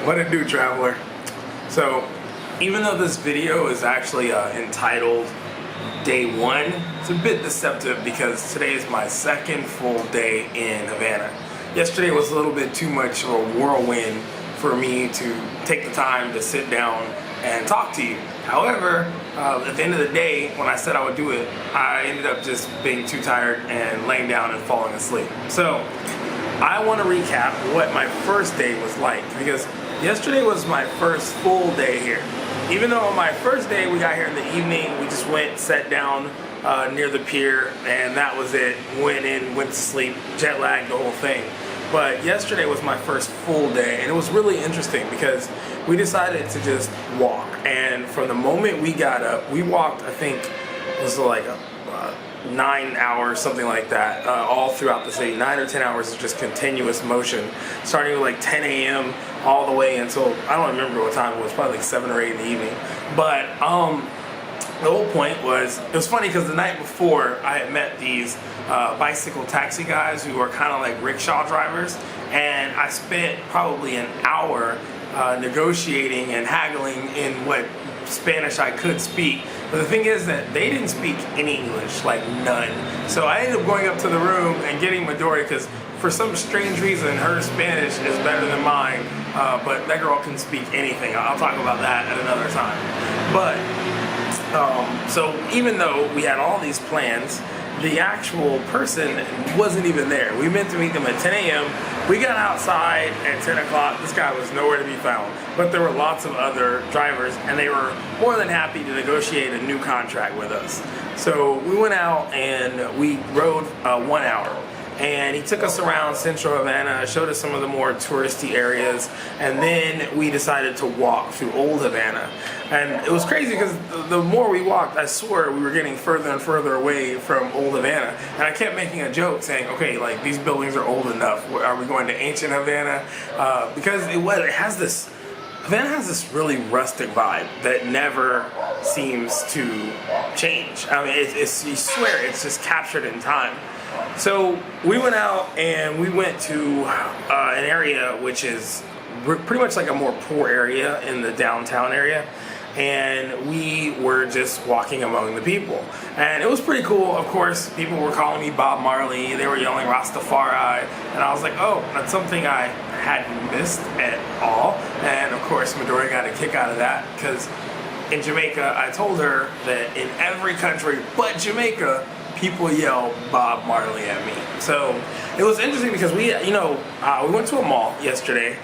What it do, traveler? So, even though this video is actually entitled Day 1, it's a bit deceptive because today is my second full day in Havana. Yesterday was a little bit too much of a whirlwind for me to take the time to sit down and talk to you. However, at the end of the day, when I said I would do it, I ended up just being too tired and laying down and falling asleep. So, I want to recap what my first day was like because yesterday was my first full day here. Even though on my first day we got here in the evening, we just went, sat down near the pier, and that was it. Went in, went to sleep, jet lagged, the whole thing. But yesterday was my first full day, and it was really interesting because we decided to just walk. And from the moment we got up, we walked, I think it was like 9 hours, something like that, all throughout the city. 9 or 10 hours of just continuous motion, starting with like 10 a.m. all the way until, I don't remember what time it was, probably like 7 or 8 in the evening. But the whole point was, it was funny because the night before I had met these bicycle taxi guys who are kind of like rickshaw drivers, and I spent probably an hour negotiating and haggling in what Spanish I could speak. But the thing is that they didn't speak any English, like none. So I ended up going up to the room and getting Midori because for some strange reason her Spanish is better than mine, but that girl can speak anything. I'll talk about that at another time. But so even though we had all these plans, the actual person wasn't even there. We meant to meet them at 10 a.m. We got outside at 10 o'clock. This guy was nowhere to be found. But there were lots of other drivers, and they were more than happy to negotiate a new contract with us. So we went out and we rode 1 hour. And he took us around central Havana, showed us some of the more touristy areas, and then we decided to walk through old Havana. And it was crazy because the more we walked, I swear we were getting further and further away from old Havana. And I kept making a joke saying, okay, like these buildings are old enough. Are we going to ancient Havana? Because Havana has this really rustic vibe that never seems to change. I mean, you swear it's just captured in time. So we went out and we went to an area which is pretty much like a more poor area in the downtown area, and we were just walking among the people, and it was pretty cool. Of course, people were calling me Bob Marley, they were yelling Rastafari, and I was like, oh, that's something I hadn't missed at all. And of course Midori got a kick out of that because in Jamaica I told her that in every country but Jamaica people yell Bob Marley at me. So it was interesting because we went to a mall yesterday,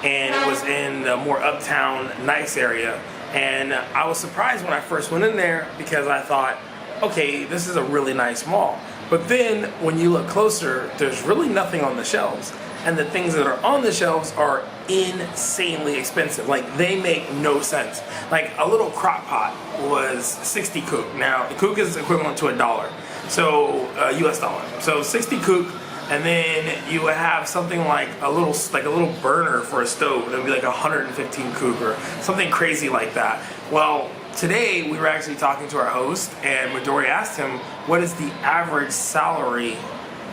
and it was in the more uptown, nice area. And I was surprised when I first went in there because I thought, okay, this is a really nice mall. But then when you look closer, there's really nothing on the shelves. And the things that are on the shelves are insanely expensive. Like, they make no sense. Like, a little crock pot was 60 kook. Now, the kook is equivalent to $1. So, US dollar. So 60 kook, and then you would have something like a little burner for a stove. It would be like 115 kook or something crazy like that. Well, today we were actually talking to our host, and Midori asked him, what is the average salary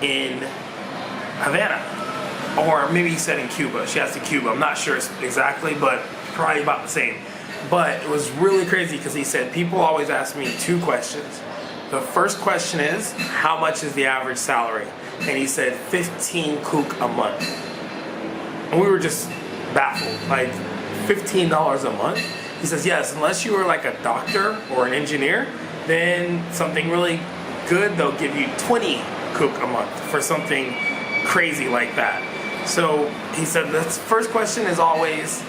in Havana? Or maybe he said in Cuba. She asked in Cuba. I'm not sure exactly, but probably about the same. But it was really crazy because he said, people always ask me two questions. The first question is, how much is the average salary? And he said 15 kook a month. And we were just baffled. Like, $15 a month? He says, yes, unless you were like a doctor or an engineer, then something really good, they'll give you 20 kook a month for something crazy like that. So he said the first question is always,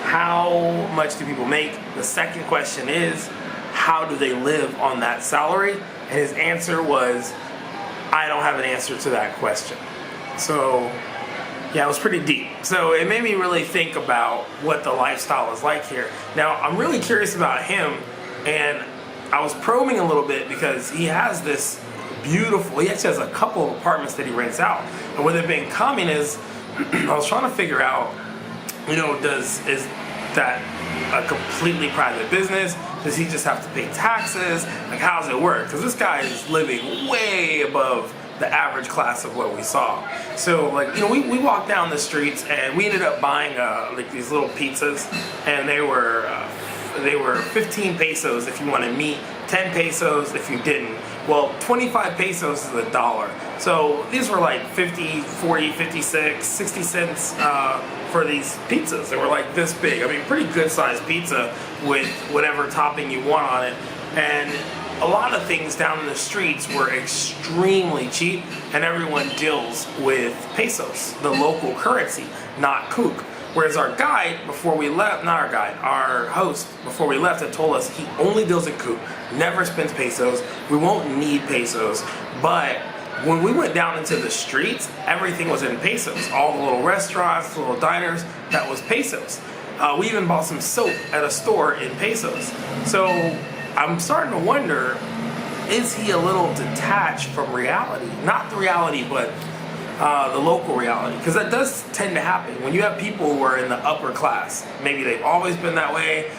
how much do people make? The second question is, how do they live on that salary? And his answer was, I don't have an answer to that question. So yeah, it was pretty deep. So it made me really think about what the lifestyle is like here. Now, I'm really curious about him, and I was probing a little bit because he has this beautiful, he actually has a couple of apartments that he rents out. And what they've been common is, I was trying to figure out, is that a completely private business? Does he just have to pay taxes? Like, how does it work? Because this guy is living way above the average class of what we saw. So like, you know, we walked down the streets and we ended up buying like these little pizzas, and they were 15 pesos if you wanted meat, 10 pesos if you didn't. Well, 25 pesos is $1. So these were like 50, 40, 56, 60 cents for these pizzas. They were like this big. I mean, pretty good sized pizza with whatever topping you want on it. And a lot of things down in the streets were extremely cheap, and everyone deals with pesos, the local currency, not kook. Whereas our guide, before we left, not our guide, our host, before we left, had told us he only deals in kook, never spends pesos. We won't need pesos. But when we went down into the streets, everything was in pesos. All the little restaurants, the little diners, that was pesos. We even bought some soap at a store in pesos. So I'm starting to wonder, is he a little detached from reality? Not the reality, but the local reality. Because that does tend to happen. When you have people who are in the upper class, maybe they've always been that way,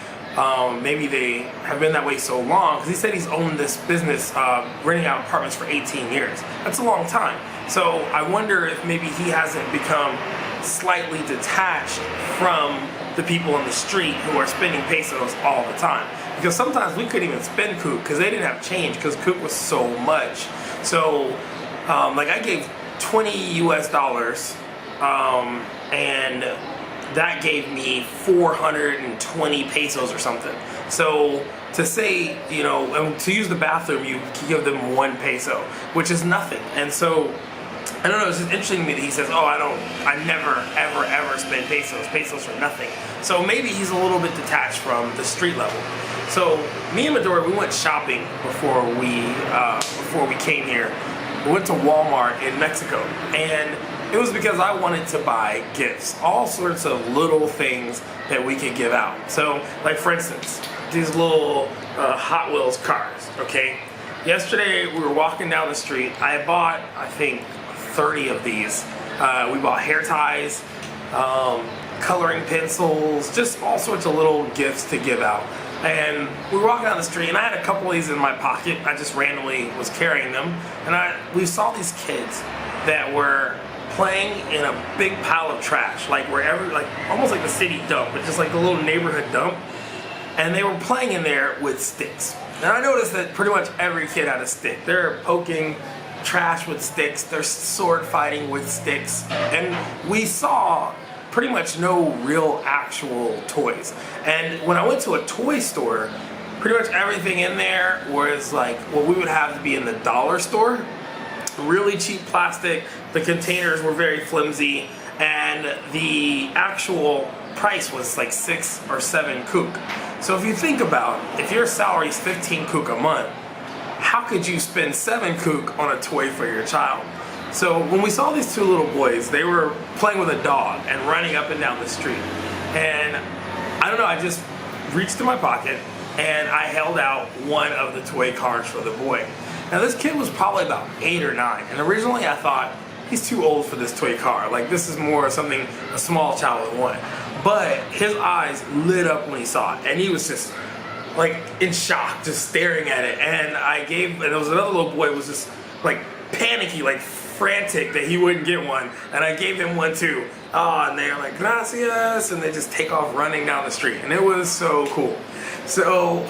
maybe they have been that way so long, because he said he's owned this business renting out apartments for 18 years. That's a long time. So I wonder if maybe he hasn't become slightly detached from the people on the street who are spending pesos all the time. Because sometimes we couldn't even spend kook because they didn't have change, because kook was so much. So like I gave 20 US dollars and that gave me 420 pesos or something. So to say, you know, and to use the bathroom, you give them 1 peso, which is nothing. And so I don't know, it's just interesting to me that he says, oh, I never, ever spend pesos. Pesos are nothing. So maybe he's a little bit detached from the street level. So me and Midori, we went shopping before we came here. We went to Walmart in Mexico, and it was because I wanted to buy gifts, all sorts of little things that we could give out. So, like for instance, these little Hot Wheels cars, okay? Yesterday we were walking down the street. I bought, I think, 30 of these. We bought hair ties, coloring pencils, just all sorts of little gifts to give out. And we were walking down the street, and I had a couple of these in my pocket. I just randomly was carrying them, and we saw these kids that were playing in a big pile of trash, like wherever, like almost like the city dump, but just like the little neighborhood dump. And they were playing in there with sticks. And I noticed that pretty much every kid had a stick. They're poking trash with sticks. They're sword fighting with sticks. And we saw pretty much no real actual toys. And when I went to a toy store, pretty much everything in there was like what we would have to be in the dollar store. Really cheap plastic, the containers were very flimsy, and the actual price was like 6 or 7 kook. So if you think about, if your salary is 15 kook a month, how could you spend 7 kook on a toy for your child? So when we saw these two little boys, they were playing with a dog and running up and down the street. And I don't know, I just reached in my pocket and I held out one of the toy cars for the boy. Now this kid was probably about 8 or 9, and originally I thought, he's too old for this toy car. Like this is more something a small child would want. But his eyes lit up when he saw it, and he was just like in shock, just staring at it. And there was another little boy who was just like panicky, like frantic that he wouldn't get one, and I gave him one too. And they were like, gracias, and they just take off running down the street, and it was so cool. So,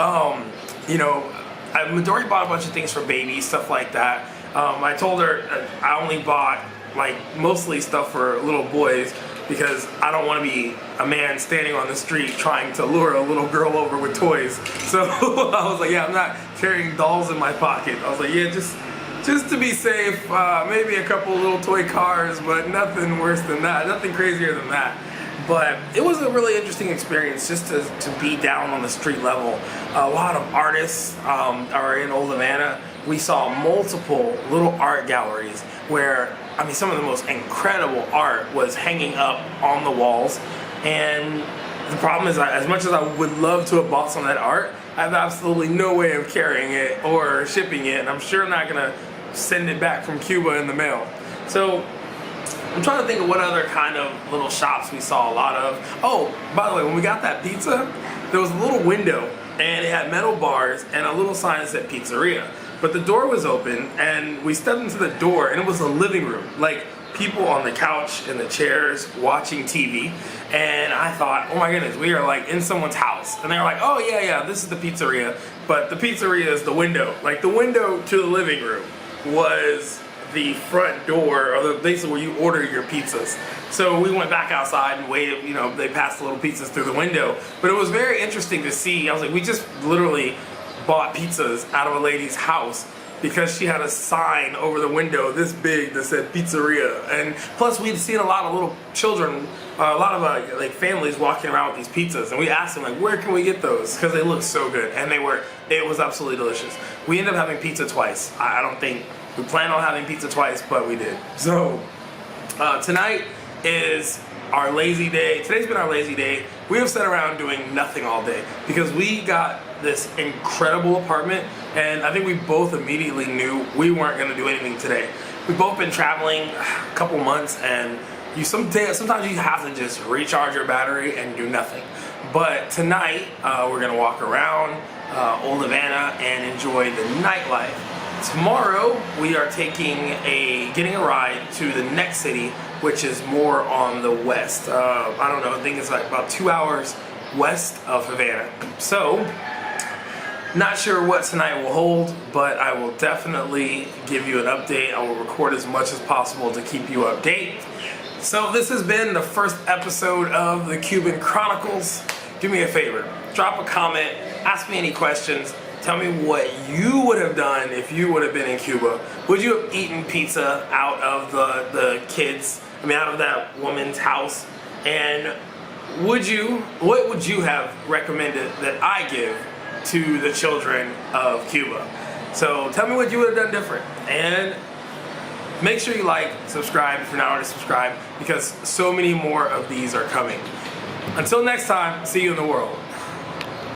you know, Midori bought a bunch of things for babies, stuff like that. I told her I only bought like mostly stuff for little boys because I don't want to be a man standing on the street trying to lure a little girl over with toys. So I was like, yeah, I'm not carrying dolls in my pocket. I was like, yeah, just to be safe, maybe a couple little toy cars, but nothing worse than that, nothing crazier than that. But it was a really interesting experience just to be down on the street level. A lot of artists are in Old Havana. We saw multiple little art galleries where, I mean, some of the most incredible art was hanging up on the walls. And the problem is, as much as I would love to have bought some of that art, I have absolutely no way of carrying it or shipping it, and I'm sure not gonna send it back from Cuba in the mail. So I'm trying to think of what other kind of little shops we saw a lot of. Oh, by the way, when we got that pizza, there was a little window and it had metal bars and a little sign that said pizzeria. But the door was open, and we stepped into the door, and it was a living room. Like, people on the couch and the chairs watching TV. And I thought, oh my goodness, we are like in someone's house. And they're like, oh yeah, this is the pizzeria. But the pizzeria is the window. Like, the window to the living room was the front door, or basically where you order your pizzas. So we went back outside and waited, you know, they passed the little pizzas through the window. But it was very interesting to see. I was like, we just literally bought pizzas out of a lady's house because she had a sign over the window this big that said pizzeria. And plus we'd seen a lot of little children, a lot of like families walking around with these pizzas, and we asked them, like, where can we get those? Because they looked so good, and it was absolutely delicious. We ended up having pizza twice. I don't think we planned on having pizza twice, but we did. So tonight is our lazy day. Today's been our lazy day. We have sat around doing nothing all day because we got this incredible apartment, and I think we both immediately knew we weren't going to do anything today. We've both been traveling a couple months, and sometimes you have to just recharge your battery and do nothing. But tonight we're going to walk around Old Havana and enjoy the nightlife. Tomorrow we are getting a ride to the next city, which is more on the west. I don't know, I think it's like about 2 hours west of Havana. So, not sure what tonight will hold, but I will definitely give you an update. I will record as much as possible to keep you updated. So this has been the first episode of the Cuban Chronicles. Do me a favor, drop a comment, ask me any questions. Tell me what you would have done if you would have been in Cuba. Would you have eaten pizza out of out of that woman's house? And what would you have recommended that I give to the children of Cuba? So tell me what you would have done different. And make sure you like, subscribe if you're not already subscribed, because so many more of these are coming. Until next time, see you in the world.